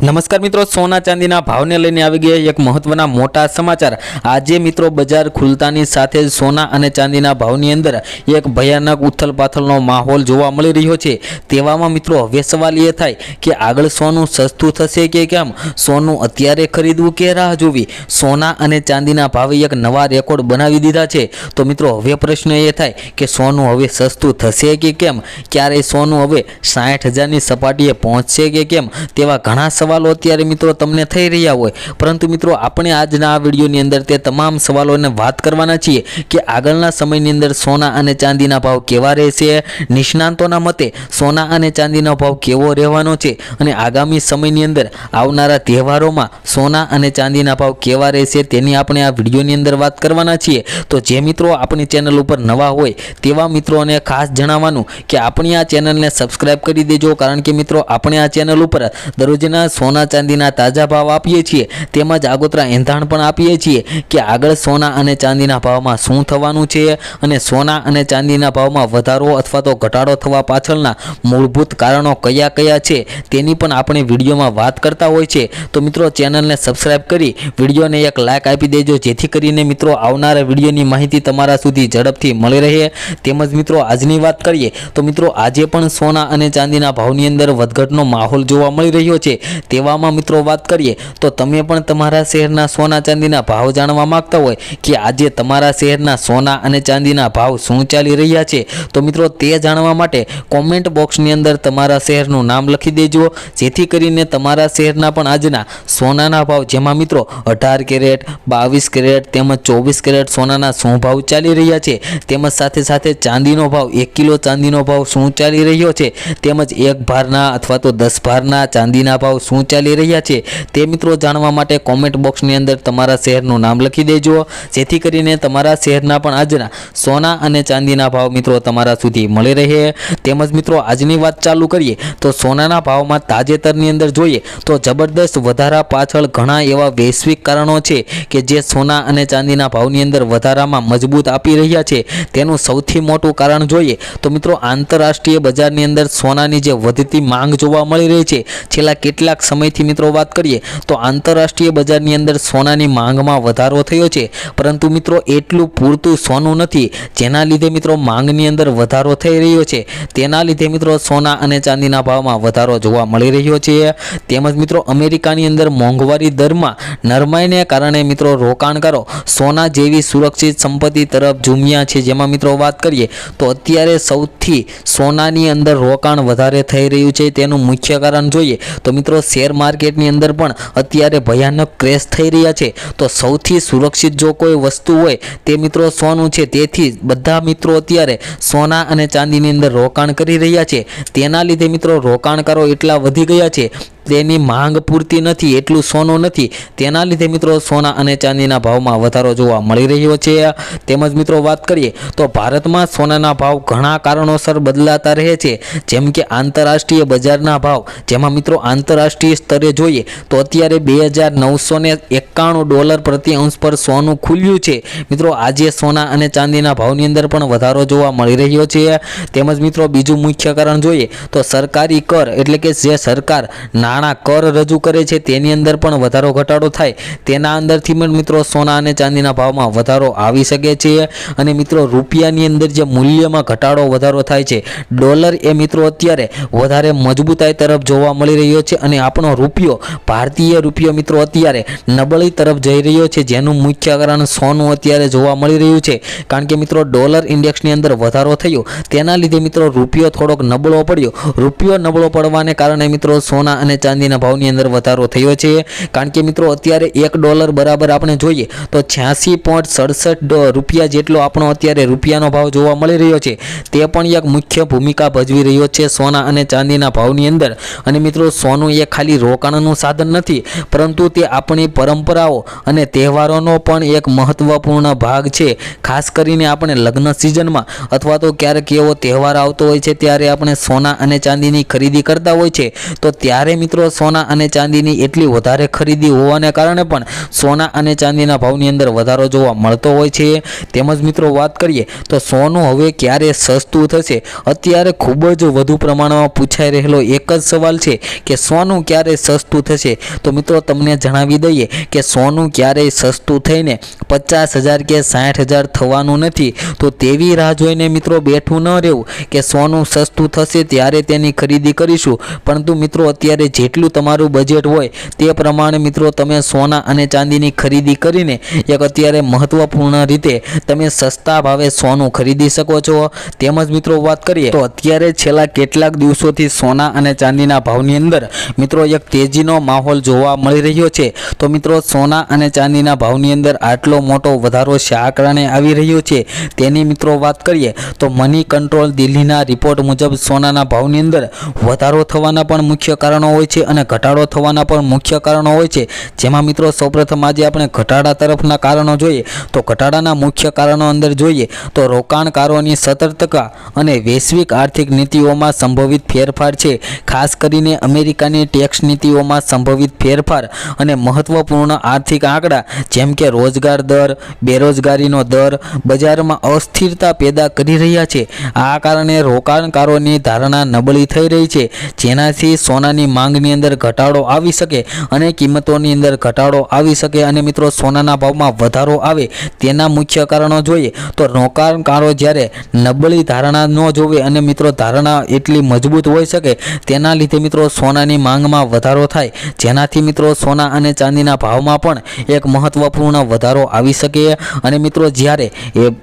नमस्कार मित्रों, सोना चांदीना भावने लईने आवी गया एक महत्वना मोटा समाचार। आज मित्रों बजार खुलतानी साथे सोना अने चांदीना भावनी अंदर एक भयानक उथलपाथलनो माहोल जोवा मळी रह्यो छे। तेवामां मित्रों हवे सवाल ए थाय के आगळ सोनुं सस्तुं थशे के केम? सोनुं अत्यारे खरीदवुं के राह जोवी? सोना अने चांदीना भावे एक नवा रेकॉर्ड बनावी दीधा छे। तो मित्रों हवे प्रश्न ए थाय के सोनुं हवे सस्तुं थशे के केम? क्यारे सोनुं हवे 60,000 ની સપાટીએ પહોંચશે કે કેમ? તેવા ઘણા સવાલો અત્યારે મિત્રો તમને થઈ રહ્યા હોય, પરંતુ મિત્રો આપણે આજના આ વિડીયોની અંદર તે તમામ સવાલોને વાત કરવાના છીએ કે આગળના સમયની અંદર સોના અને ચાંદીના ભાવ કેવા રહેશે, નિષ્ણાંતોના મતે સોના અને ચાંદીનો ભાવ કેવો રહેવાનો છે અને આગામી સમયની અંદર આવનારા તહેવારોમાં સોના અને ચાંદીના ભાવ કેવા રહેશે તેની આપણે આ વિડીયોની અંદર વાત કરવાના છીએ। તો જે મિત્રો આપણી ચેનલ ઉપર નવા હોય તેવા મિત્રોને ખાસ જણાવવાનું કે આપણી આ ચેનલને સબસ્ક્રાઇબ કરી દેજો, કારણ કે મિત્રો આપણે આ ચેનલ ઉપર દરરોજના સોના ચાંદીના તાજા ભાવ આપીએ છીએ, તેમજ આગોતરા એંધાણ પણ આપીએ છીએ કે આગળ સોના અને ચાંદીના ભાવમાં શું થવાનું છે અને સોના અને ચાંદીના ભાવમાં વધારો અથવા તો ઘટાડો થવા પાછળના મૂળભૂત કારણો કયા કયા છે તેની પણ આપણે વિડીયોમાં વાત કરતા હોય છે। તો મિત્રો ચેનલને સબસ્ક્રાઇબ કરી વિડીયોને એક લાઇક આપી દેજો, જેથી કરીને મિત્રો આવનારા વિડીયોની માહિતી તમારા સુધી ઝડપથી મળી રહે। તેમજ મિત્રો આજની વાત કરીએ તો મિત્રો આજે પણ સોના અને ચાંદીના ભાવની અંદર વધઘટનો માહોલ જોવા મળી રહ્યો છે। તેવામાં મિત્રો વાત કરીએ તો તમે પણ તમારા શહેરના સોના ચાંદીના ભાવ જાણવા માંગતા હોય કે આજે તમારા શહેરના સોના અને ચાંદીના ભાવ શું ચાલી રહ્યા છે, તો મિત્રો તે જાણવા માટે કોમેન્ટ બોક્સની અંદર તમારા શહેરનું નામ લખી દેજો, જેથી કરીને તમારા શહેરના પણ આજના સોનાના ભાવ, જેમાં મિત્રો 18 કેરેટ, 22 કેરેટ તેમજ 24 કેરેટ સોનાના શું ભાવ ચાલી રહ્યા છે, તેમજ સાથે સાથે ચાંદીનો ભાવ 1 કિલો ચાંદીનો ભાવ શું ચાલી રહ્યો છે, તેમજ 1 ભારના અથવા તો 10 ભારના ચાંદીના ભાવ શું ચાલી રહ્યા છે તે મિત્રો જાણવા માટે કોમેન્ટ બોક્સની અંદર તમારા શહેરનું નામ લખી દેજો, જેથી કરીને તમારા શહેરના પણ આજના સોના અને ચાંદીના ભાવ મિત્રો તમારા સુધી મળી રહે। તેમજ મિત્રો આજની વાત ચાલુ કરીએ તો સોનાના ભાવમાં તાજેતરની અંદર જોઈએ તો જબરદસ્ત વધારા પાછળ ઘણા એવા વૈશ્વિક કારણો છે કે જે સોના અને ચાંદીના ભાવની અંદર વધારામાં મજબૂત આપી રહ્યા છે। તેનું સૌથી મોટું કારણ જોઈએ તો મિત્રો આંતરરાષ્ટ્રીય બજારની અંદર સોનાની જે વધતી માંગ જોવા મળી રહી છે, છેલ્લા કેટલાક સમયથી મિત્રો વાત કરીએ તો આંતરરાષ્ટ્રીય બજારની અંદર સોનાની માંગમાં વધારો થયો છે, પરંતુ મિત્રો એટલું પૂરતું સોનું નથી, જેના લીધે મિત્રો માંગની અંદર વધારો થઈ રહ્યો છે। તેના લીધે મિત્રો સોના અને ચાંદીના ભાવમાં વધારો જોવા મળી રહ્યો છે। તેમજ મિત્રો અમેરિકાની અંદર મોંઘવારી દરમાં નરમાઈને કારણે મિત્રો રોકાણકારો સોના જેવી સુરક્ષિત સંપત્તિ તરફ ઝૂમ્યા છે, જેમાં મિત્રો વાત કરીએ તો અત્યારે સૌથી સોનાની અંદર રોકાણ વધારે થઈ રહ્યું છે। તેનું મુખ્ય કારણ જોઈએ તો મિત્રો શેર માર્કેટની અંદર પણ અત્યારે ભયાનક ક્રેશ થઈ રહ્યા છે। તો સૌથી સુરક્ષિત જો કોઈ વસ્તુ હોય તે મિત્રો સોનું છે, તેથી બધા મિત્રો અત્યારે સોના અને ચાંદીની અંદર રોકાણ કરી રહ્યા છે। તેના લીધે મિત્રો રોકાણકારો એટલા વધી ગયા છે, તેની માંગ પૂરતી નથી, એટલું સોનું નથી, તેના લીધે મિત્રો સોના અને ચાંદીના ભાવમાં વધારો જોવા મળી રહ્યો છે। તેમજ મિત્રો વાત કરીએ તો ભારતમાં સોનાના ભાવ ઘણા કારણોસર બદલાતા રહે છે, જેમ કે આંતરરાષ્ટ્રીય બજારના ભાવ, જેમાં મિત્રો આંતરરાષ્ટ્રીય સ્તરે જોઈએ તો અત્યારે $2,991 પ્રતિ અંશ પર સોનું ખુલ્યું છે। મિત્રો આજે સોના અને ચાંદીના ભાવની અંદર પણ વધારો જોવા મળી રહ્યો છે। તેમજ મિત્રો બીજું મુખ્ય કારણ જોઈએ તો સરકારી કર, એટલે કે જે સરકાર નાણાં કર રજૂ કરે છે તેની અંદર પણ વધારો ઘટાડો થાય, તેના અંદરથી પણ મિત્રો સોના અને ચાંદીના ભાવમાં વધારો આવી શકે છે। અને મિત્રો રૂપિયાની અંદર જે મૂલ્યમાં ઘટાડો વધારો થાય છે, ડોલર એ મિત્રો અત્યારે વધારે મજબૂતાઈ તરફ જોવા મળી રહ્યો છે અને આપણો રૂપિયો, ભારતીય રૂપિયો મિત્રો અત્યારે નબળી તરફ જઈ રહ્યો છે, જેનું મુખ્ય કારણ સોનું અત્યારે જોવા મળી રહ્યું છે। કારણ કે મિત્રો ડોલર ઇન્ડેક્સની અંદર વધારો થયો, તેના લીધે મિત્રો રૂપિયો થોડોક નબળો પડ્યો। રૂપિયો નબળો પડવાને કારણે મિત્રો સોના અને ચાંદીના ભાવની અંદર વધારો થયો છે। કારણ કે મિત્રો અત્યારે $1 બરાબર આપણે જોઈએ તો 86.67 રૂપિયા જેટલો આપણો અત્યારે રૂપિયાનો ભાવ જોવા મળી રહ્યો છે। તે પણ એક મુખ્ય ભૂમિકા ભજવી રહ્યો છે સોના અને ચાંદીના ભાવની અંદર। અને મિત્રો સોનું એ ખાલી રોકાણનું સાધન નથી, પરંતુ તે આપણી પરંપરાઓ અને તહેવારોનો પણ એક મહત્વપૂર્ણ ભાગ છે। ખાસ કરીને આપણે લગ્ન સિઝનમાં અથવા તો ક્યારેક એવો તહેવાર આવતો હોય છે ત્યારે આપણે સોના અને ચાંદીની ખરીદી કરતા હોય છે, તો ત્યારે મિત્રો સોના અને ચાંદીની એટલી વધારે ખરીદી હોવાને કારણે પણ સોના અને ચાંદીના ભાવની અંદર વધારો જોવા મળતો હોય છે। તેમજ મિત્રો વાત કરીએ તો સોનું હવે ક્યારે સસ્તું થશે, અત્યારે ખૂબ જ વધુ પ્રમાણમાં પૂછાઈ રહેલો એક જ સવાલ છે કે સોનું ક્યારે સસ્તું થશે। તો મિત્રો તમને જણાવી દઈએ કે સોનું ક્યારેય સસ્તું થઈને 50,000 કે 60,000 થવાનું નથી। તો તેવી રાહ જોઈને મિત્રો બેઠું ન રહેવું કે સોનું સસ્તું થશે ત્યારે તેની ખરીદી કરીશું, પરંતુ મિત્રો અત્યારે જેટલું તમારું બજેટ હોય તે પ્રમાણે મિત્રો તમે સોના અને ચાંદીની ખરીદી કરીને એક અત્યારે મહત્વપૂર્ણ રીતે તમે સસ્તા ભાવે સોનું ખરીદી શકો છો। તેમજ મિત્રો વાત કરીએ તો અત્યારે છેલ્લા કેટલાક દિવસોથી સોના અને ચાંદીના ભાવની અંદર મિત્રો એક તેજીનો માહોલ જોવા મળી રહ્યો છે। તો મિત્રો સોના અને ચાંદીના ભાવની અંદર આટલો મોટો વધારો શા કારણે આવી રહ્યો છે તેની મિત્રો વાત કરીએ તો મની કંટ્રોલ દિલ્હીના રિપોર્ટ મુજબ સોનાના ભાવની અંદર વધારો થવાના પણ મુખ્ય કારણો હોય છે અને ઘટાડો થવાના પણ મુખ્ય કારણો હોય છે। જેમાં મિત્રો સૌપ્રથમ આજે આપણે ઘટાડા તરફના કારણો જોઈએ તો ઘટાડાના મુખ્ય કારણો અંદર જોઈએ તો રોકાણકારોની સતર્કતા અને વૈશ્વિક આર્થિક નીતિઓમાં સંભવિત ફેરફાર છે। ખાસ કરીને અમેરિકાની ટેક્સ નીતિઓમાં સંભવિત ફેરફાર અને મહત્વપૂર્ણ આર્થિક આંકડા જેમ કે રોજગાર દર, બેરોજગારીનો દર બજારમાં અસ્થિરતા પેદા કરી રહ્યા છે। આ કારણે રોકાણકારોની ધારણા નબળી થઈ રહી છે, જેનાથી સોનાની માંગની અંદર ઘટાડો આવી શકે અને કિંમતોની અંદર ઘટાડો આવી શકે અને મિત્રો સોનાના ભાવમાં વધારો આવે તેના મુખ્ય કારણો જોઈએ તો રોકાણકારો જ્યારે નબળી ધારણા ન જોવે અને મિત્રો ધારણા એટલી મજબૂત હોઈ શકે તેના લીધે મિત્રો સોનાની માંગમાં વધારો થાય, જેનાથી મિત્રો સોના અને ચાંદીના ભાવમાં પણ એક મહત્વપૂર્ણ વધારો આવી શકે। અને મિત્રો જ્યારે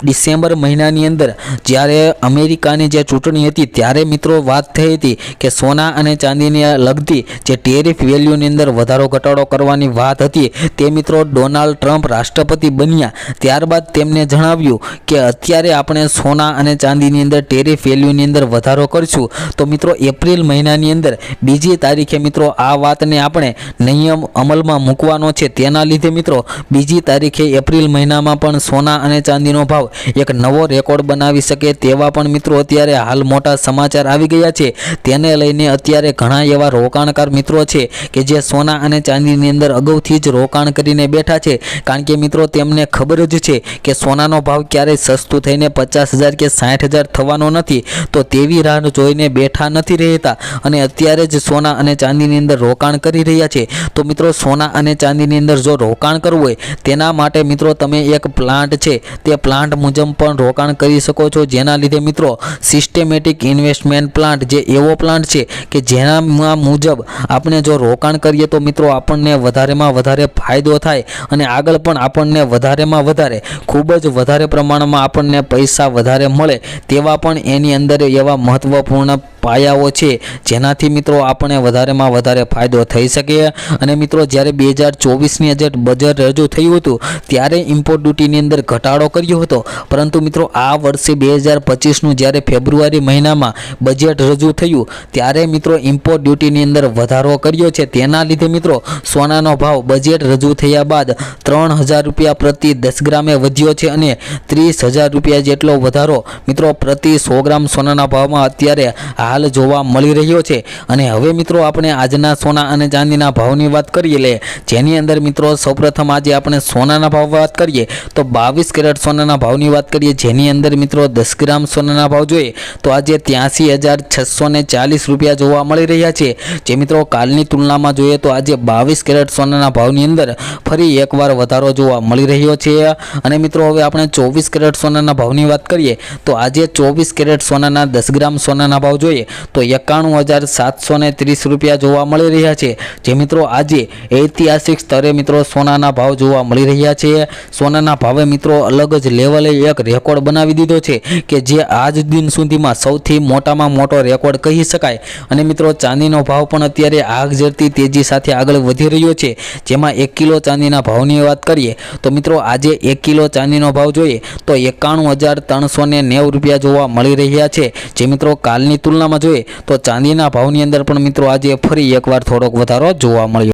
ડિસેમ્બર મહિનાની અંદર જ્યારે અમેરિકાની જે ચૂંટણી હતી ત્યારે મિત્રો વાત થઈ હતી કે સોના અને ચાંદીને લગતી જે ટેરિફ વેલ્યુની અંદર વધારો ઘટાડો કરવાની વાત હતી તે મિત્રો ડોનાલ્ડ ટ્રમ્પ રાષ્ટ્રપતિ બન્યા ત્યારબાદ તેમને જણાવ્યું કે અત્યારે આપણે સોના અને ચાંદીની અંદર ટેરિફ વેલ્યુની અંદર વધારો કરશું। તો મિત્રો એપ્રિલ મહિનાની અંદર 2જી તારીખે મિત્રો આ વાતને આપણે નિયમ અમલમાં મૂકવાનો છે, તેના લીધે મિત્રો 2જી તારીખે એપ્રિલ મહિનામાં પણ સોના અને ચાંદીનો ભાવ એક નવો રેકોર્ડ બનાવી શકે તેવા પણ મિત્રો અત્યારે હાલ મોટા સમાચાર આવી ગયા છે। તેને લઈને અત્યારે ઘણા એવા રોકાણકાર મિત્રો છે કે જે સોના અને ચાંદીની અંદર અગાઉથી જ રોકાણ કરીને બેઠા છે, કારણ કે મિત્રો તેમને ખબર જ છે કે સોનાનો ભાવ ક્યારેય સસ્તું થઈને 50,000 કે 60,000 થવાનો નથી। તો તેવી રાહ જોઈને બેઠા નથી રહેતા અને અત્યારે જ સોના અને ચાંદીની અંદર રોકાણ કરી રહ્યા છે। તો મિત્રો સોના અને ચાંદીની અંદર જો રોકાણ કરવું હોય તેના માટે મિત્રો તમે એક પ્લાન્ટ છે તે પ્લાન્ટ મુજબ પણ રોકાણ કરી શકો છો, જેના લીધે મિત્રો સિસ્ટેમેટિક ઇન્વેસ્ટમેન્ટ પ્લાન્ટ જે એવો પ્લાન્ટ છે કે જેના મુજબ આપણે જો રોકાણ કરીએ તો મિત્રો આપણને વધારેમાં વધારે ફાયદો થાય અને આગળ પણ આપણને વધારેમાં વધારે ખૂબ જ વધારે પ્રમાણમાં આપણને પૈસા વધારે મળે તેવા પણ એની અંદર એવા મહત્વપૂર્ણ પાયાઓ છે જેનાથી મિત્રો આપણે વધારેમાં વધારે ફાયદો થઈ શકે। અને મિત્રો જ્યારે 2024ની જે બજેટ રજૂ થયું હતું ત્યારે ઇમ્પોર્ટ ડ્યુટીની અંદર ઘટાડો કર્યો હતો, પરંતુ મિત્રો આ વર્ષે 2025નું જ્યારે ફેબ્રુઆરી મહિનામાં બજેટ રજૂ થયું ત્યારે મિત્રો ઇમ્પોર્ટ ડ્યુટીની અંદર વધારો કર્યો છે। તેના લીધે મિત્રો સોનાનો ભાવ બજેટ રજૂ થયા બાદ 3,000 રૂપિયા પ્રતિ 10 ગ્રામે વધ્યો છે અને 30,000 રૂપિયા જેટલો વધારો મિત્રો પ્રતિ 100 ગ્રામ સોનાના ભાવમાં અત્યારે હાલ જોવા મળી રહ્યો છે। અને હવે મિત્રો આપણે આજના સોના અને ચાંદીના ભાવની વાત કરીએ લે, જેની અંદર મિત્રો સૌપ્રથમ આજે આપણે સોનાના ભાવ વાત કરીએ તો 22 કેરેટ સોનાના ભાવની વાત કરીએ, જેની અંદર મિત્રો 10 ગ્રામ સોનાના ભાવ જોઈએ તો આજે 83,640 રૂપિયા જોવા મળી રહ્યા છે, જે મિત્રો કાલની તુલનામાં જોઈએ તો આજે 22 કેરેટ સોનાના ભાવની અંદર ફરી એકવાર વધારો જોવા મળી રહ્યો છે। અને મિત્રો હવે આપણે 24 કેરેટ સોનાના ભાવની વાત કરીએ તો આજે 24 કેરેટ સોનાના 10 ગ્રામ સોનાના ભાવ જોઈએ તો 91,730 રૂપિયા જોવા મળી રહ્યા છે, જે મિત્રો આજે ઐતિહાસિક સ્તરે મિત્રો સોનાના ભાવ જોવા મળી રહ્યા છે। સોનાના ભાવે મિત્રો અલગ જ લેવલે એક રેકોર્ડ બનાવી દીધો છે કે જે આજ દિન સુધીમાં સૌથી મોટામાં મોટો રેકોર્ડ કહી શકાય। અને મિત્રો ચાંદીનો ભાવ પણ અત્યારે આગ ઝરતી તેજી સાથે આગળ વધી રહ્યો છે, જેમાં 1 કિલો ચાંદીના ભાવની વાત કરીએ તો મિત્રો આજે 1 કિલો ચાંદીનો ભાવ જોઈએ તો 91,390 રૂપિયા જોવા મળી રહ્યા છે, જે મિત્રો કાલની તુલનામાં જોઈએ તો ચાંદીના ભાવની અંદર પણ મિત્રો આજે ફરી એકવાર થોડોક વધારો જોવા મળ્યો।